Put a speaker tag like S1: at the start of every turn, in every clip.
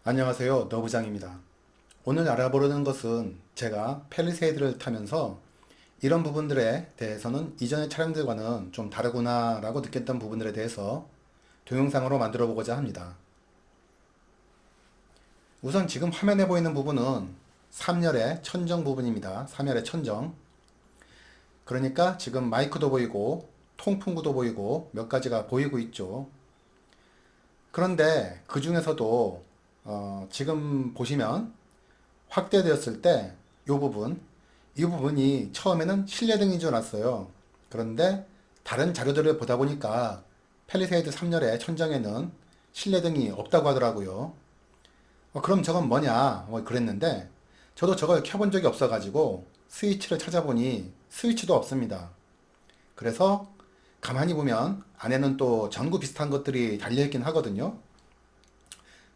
S1: 안녕하세요. 너부장입니다. 오늘 알아보려는 것은 제가 펠리세이드를 타면서 이런 부분들에 대해서는 이전의 차량들과는 좀 다르구나 라고 느꼈던 부분들에 대해서 동영상으로 만들어 보고자 합니다. 우선 지금 화면에 보이는 부분은 3열의 천정 부분입니다. 3열의 천정. 그러니까 지금 마이크도 보이고 통풍구도 보이고 몇 가지가 보이고 있죠. 그런데 그 중에서도 지금 보시면 확대되었을 때 이 부분이 처음에는 실내등인 줄 알았어요. 그런데 다른 자료들을 보다 보니까 펠리세이드 3열의 천정에는 실내등이 없다고 하더라고요. 그럼 저건 뭐냐? 그랬는데 저도 저걸 켜본 적이 없어가지고 스위치를 찾아보니 스위치도 없습니다. 그래서 가만히 보면 안에는 또 전구 비슷한 것들이 달려있긴 하거든요.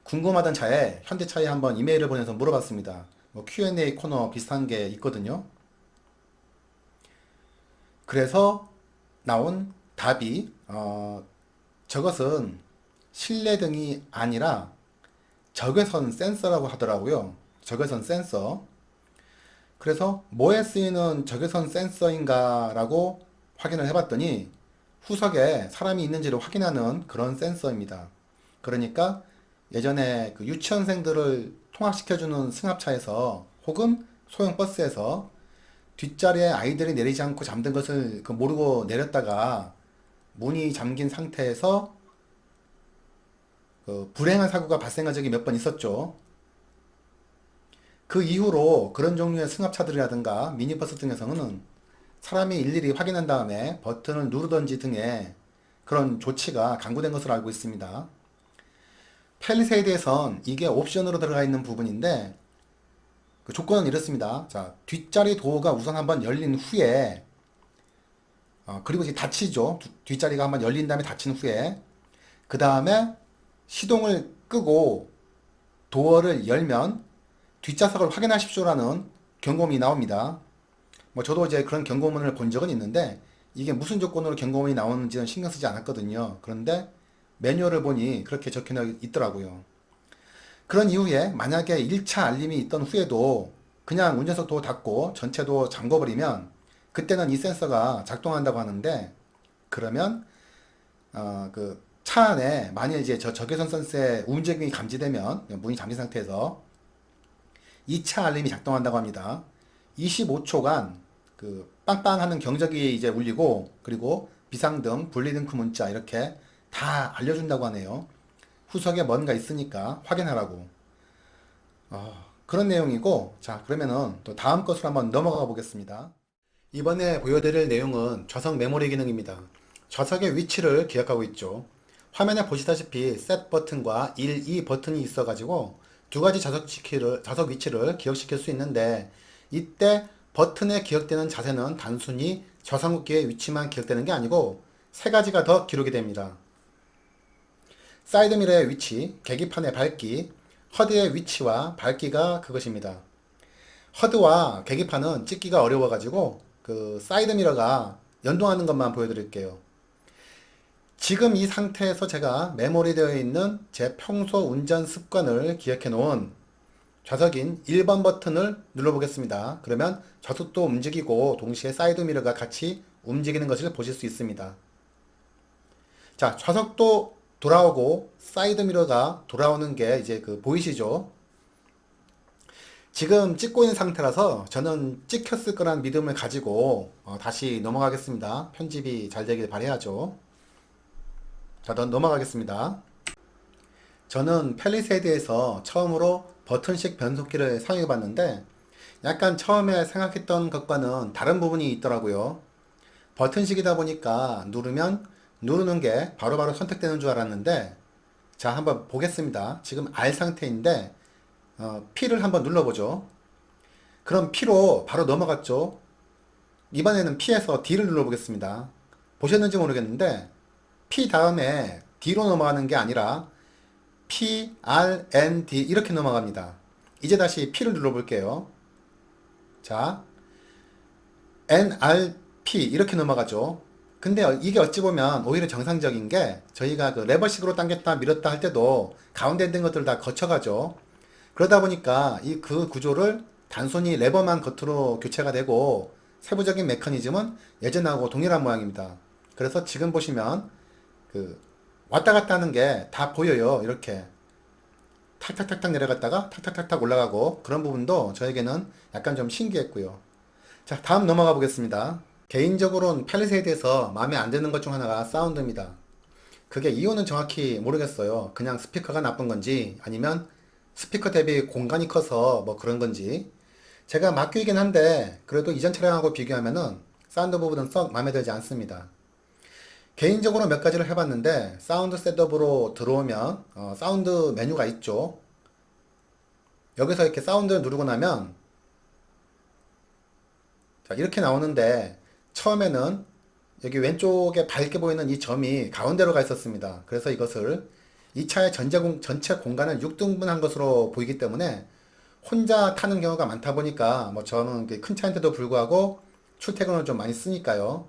S1: 궁금하던 차에 현대차에 한번 이메일을 보내서 물어봤습니다. Q&A 코너 비슷한 게 있거든요. 그래서 나온 답이 저것은 실내등이 아니라 적외선 센서라고 하더라고요. 적외선 센서. 그래서 뭐에 쓰이는 적외선 센서인가 라고 확인을 해봤더니 후석에 사람이 있는지를 확인하는 그런 센서입니다. 그러니까 예전에 그 유치원생들을 통학시켜주는 승합차에서 혹은 소형 버스에서 뒷자리에 아이들이 내리지 않고 잠든 것을 모르고 내렸다가 문이 잠긴 상태에서 불행한 사고가 발생한 적이 몇 번 있었죠. 그 이후로 그런 종류의 승합차들이라든가 미니버스 등에서는 사람이 일일이 확인한 다음에 버튼을 누르던지 등의 그런 조치가 강구된 것으로 알고 있습니다. 펠리세이드에선 이게 옵션으로 들어가 있는 부분인데 그 조건은 이렇습니다. 자, 뒷자리 도어가 우선 한번 열린 후에 그리고 이제 닫히죠. 뒷자리가 한번 열린 다음에 닫힌 후에 그 다음에 시동을 끄고 도어를 열면 뒷좌석을 확인하십시오라는 경고문이 나옵니다. 저도 이제 그런 경고문을 본 적은 있는데 이게 무슨 조건으로 경고문이 나오는지는 신경 쓰지 않았거든요. 그런데 매뉴얼을 보니 그렇게 적혀 있더라고요. 그런 이후에 만약에 1차 알림이 있던 후에도 그냥 운전석 도어 닫고 전체 도어 잠궈버리면 그때는 이 센서가 작동한다고 하는데 그러면 그 차 안에 만일 이제 저 적외선 센서의 움직임이 감지되면 문이 잠긴 상태에서 2차 알림이 작동한다고 합니다. 25초간 그 빵빵하는 경적이 이제 울리고 그리고 비상등, 분리등크 문자 이렇게 다 알려준다고 하네요. 후석에 뭔가 있으니까 확인하라고. 그런 내용이고, 자, 그러면은 또 다음 것으로 한번 넘어가 보겠습니다. 이번에 보여드릴 내용은 좌석 메모리 기능입니다. 좌석의 위치를 기억하고 있죠. 화면에 보시다시피 셋 버튼과 1, 2 버튼이 있어가지고 두 가지 좌석 위치를 기억시킬 수 있는데 이때 버튼에 기억되는 자세는 단순히 좌상국기의 위치만 기억되는 게 아니고 세 가지가 더 기록이 됩니다. 사이드미러의 위치, 계기판의 밝기, 허드의 위치와 밝기가 그것입니다. 허드와 계기판은 찍기가 어려워가지고 그 사이드미러가 연동하는 것만 보여드릴게요. 지금 이 상태에서 제가 메모리 되어 있는 제 평소 운전 습관을 기억해 놓은 좌석인 1번 버튼을 눌러보겠습니다. 그러면 좌석도 움직이고 동시에 사이드미러가 같이 움직이는 것을 보실 수 있습니다. 자, 좌석도 돌아오고 사이드미러가 돌아오는 게 이제 보이시죠? 지금 찍고 있는 상태라서 저는 찍혔을 거란 믿음을 가지고 다시 넘어가겠습니다. 편집이 잘 되길 바라야죠. 자, 넘어가겠습니다. 저는 펠리세이드에서 처음으로 버튼식 변속기를 사용해 봤는데 약간 처음에 생각했던 것과는 다른 부분이 있더라고요. 버튼식이다 보니까 누르면 누르는 게 바로바로 선택되는 줄 알았는데 자, 한번 보겠습니다. 지금 R 상태인데 P를 한번 눌러보죠. 그럼 P로 바로 넘어갔죠. 이번에는 P에서 D를 눌러보겠습니다. 보셨는지 모르겠는데 P 다음에 D로 넘어가는 게 아니라 P, R, N, D 이렇게 넘어갑니다. 이제 다시 P를 눌러볼게요. 자, N, R, P 이렇게 넘어가죠. 근데 이게 어찌 보면 오히려 정상적인 게 저희가 그 레버식으로 당겼다 밀었다 할 때도 가운데 있는 것들을 다 거쳐가죠. 그러다 보니까 이 그 구조를 단순히 레버만 겉으로 교체가 되고 세부적인 메커니즘은 예전하고 동일한 모양입니다. 그래서 지금 보시면 그 왔다 갔다 하는 게 다 보여요. 이렇게 탁탁탁탁 내려갔다가 탁탁탁탁 올라가고 그런 부분도 저에게는 약간 좀 신기했고요. 자, 다음 넘어가 보겠습니다. 개인적으로는 팰리세이드에서 마음에 안 드는 것 중 하나가 사운드입니다. 그게 이유는 정확히 모르겠어요. 그냥 스피커가 나쁜 건지 아니면 스피커 대비 공간이 커서 뭐 그런 건지. 제가 맡기긴 한데 그래도 이전 차량하고 비교하면은 사운드 부분은 썩 마음에 들지 않습니다. 개인적으로 몇 가지를 해봤는데 사운드 셋업으로 들어오면 사운드 메뉴가 있죠. 여기서 이렇게 사운드를 누르고 나면 자, 이렇게 나오는데 처음에는 여기 왼쪽에 밝게 보이는 이 점이 가운데로 가 있었습니다. 그래서 이것을 이 차의 전체 공간을 6등분한 것으로 보이기 때문에 혼자 타는 경우가 많다 보니까 뭐 저는 큰 차인데도 불구하고 출퇴근을 좀 많이 쓰니까요.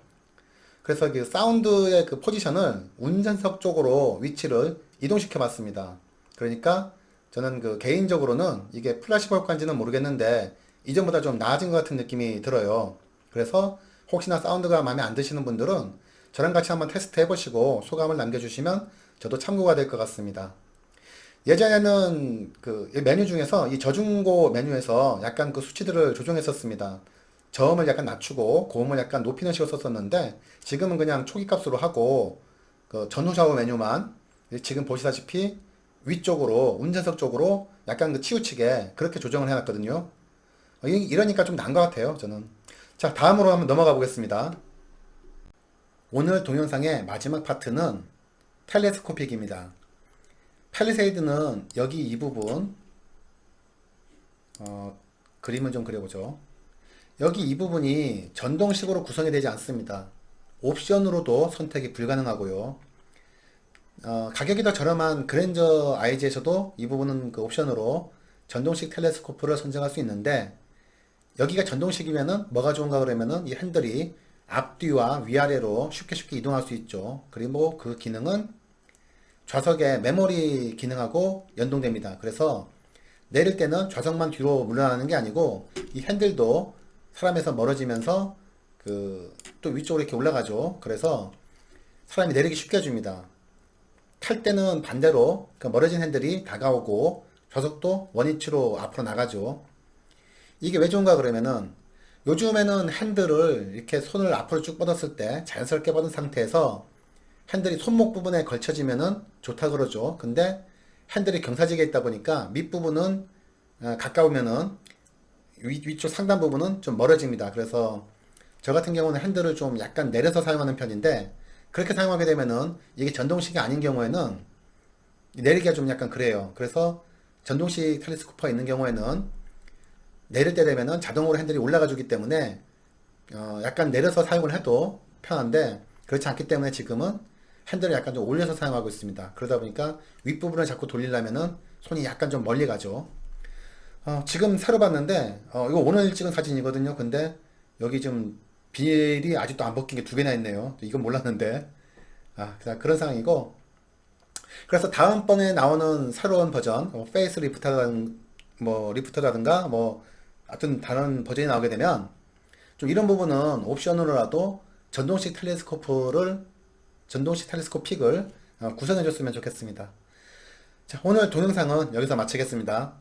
S1: 그래서 그 사운드의 그 포지션을 운전석 쪽으로 위치를 이동시켜 봤습니다. 그러니까 저는 그 개인적으로는 이게 플라시 효과인지는 모르겠는데 이전보다 좀 나아진 것 같은 느낌이 들어요. 그래서 혹시나 사운드가 마음에 안 드시는 분들은 저랑 같이 한번 테스트 해보시고 소감을 남겨주시면 저도 참고가 될 것 같습니다. 예전에는 그 메뉴 중에서 이 저중고 메뉴에서 약간 그 수치들을 조정했었습니다. 저음을 약간 낮추고 고음을 약간 높이는 식으로 썼었는데 지금은 그냥 초기 값으로 하고 그 전후 좌우 메뉴만 지금 보시다시피 위쪽으로 운전석 쪽으로 약간 그 치우치게 그렇게 조정을 해놨거든요. 이러니까 좀 나은 것 같아요, 저는. 자, 다음으로 한번 넘어가 보겠습니다. 오늘 동영상의 마지막 파트는 텔레스코픽입니다. 팰리세이드는 여기 이 부분, 그림을 좀 그려보죠. 여기 이 부분이 전동식으로 구성이 되지 않습니다. 옵션으로도 선택이 불가능하고요. 가격이 더 저렴한 그랜저 IG에서도 이 부분은 그 옵션으로 전동식 텔레스코프를 선정할 수 있는데 여기가 전동식이면은 뭐가 좋은가 그러면은 이 핸들이 앞뒤와 위아래로 쉽게 쉽게 이동할 수 있죠. 그리고 그 기능은 좌석의 메모리 기능하고 연동됩니다. 그래서 내릴 때는 좌석만 뒤로 물러나는 게 아니고 이 핸들도 사람에서 멀어지면서 그 또 위쪽으로 이렇게 올라가죠. 그래서 사람이 내리기 쉽게 해줍니다. 탈 때는 반대로 그 멀어진 핸들이 다가오고 좌석도 원위치로 앞으로 나가죠. 이게 왜 좋은가 그러면은 요즘에는 핸들을 이렇게 손을 앞으로 쭉 뻗었을 때 자연스럽게 뻗은 상태에서 핸들이 손목 부분에 걸쳐지면은 좋다 그러죠. 근데 핸들이 경사지게 있다 보니까 밑부분은 가까우면은 위쪽 상단 부분은 좀 멀어집니다. 그래서 저 같은 경우는 핸들을 좀 약간 내려서 사용하는 편인데 그렇게 사용하게 되면은 이게 전동식이 아닌 경우에는 내리기가 좀 약간 그래요. 그래서 전동식 텔레스코퍼가 있는 경우에는 내릴 때 되면은 자동으로 핸들이 올라가 주기 때문에 약간 내려서 사용을 해도 편한데 그렇지 않기 때문에 지금은 핸들을 약간 좀 올려서 사용하고 있습니다. 그러다 보니까 윗부분을 자꾸 돌리려면은 손이 약간 좀 멀리 가죠. 지금 새로 봤는데 이거 오늘 찍은 사진이거든요. 근데 여기 좀 비닐이 아직도 안 벗긴 게 두 개나 있네요. 이건 몰랐는데 그런 상황이고 그래서 다음번에 나오는 새로운 버전 페이스 리프트라든가 뭐 하여튼 다른 버전이 나오게 되면 좀 이런 부분은 옵션으로라도 전동식 텔레스코픽을 구성해 줬으면 좋겠습니다. 자, 오늘 동영상은 여기서 마치겠습니다.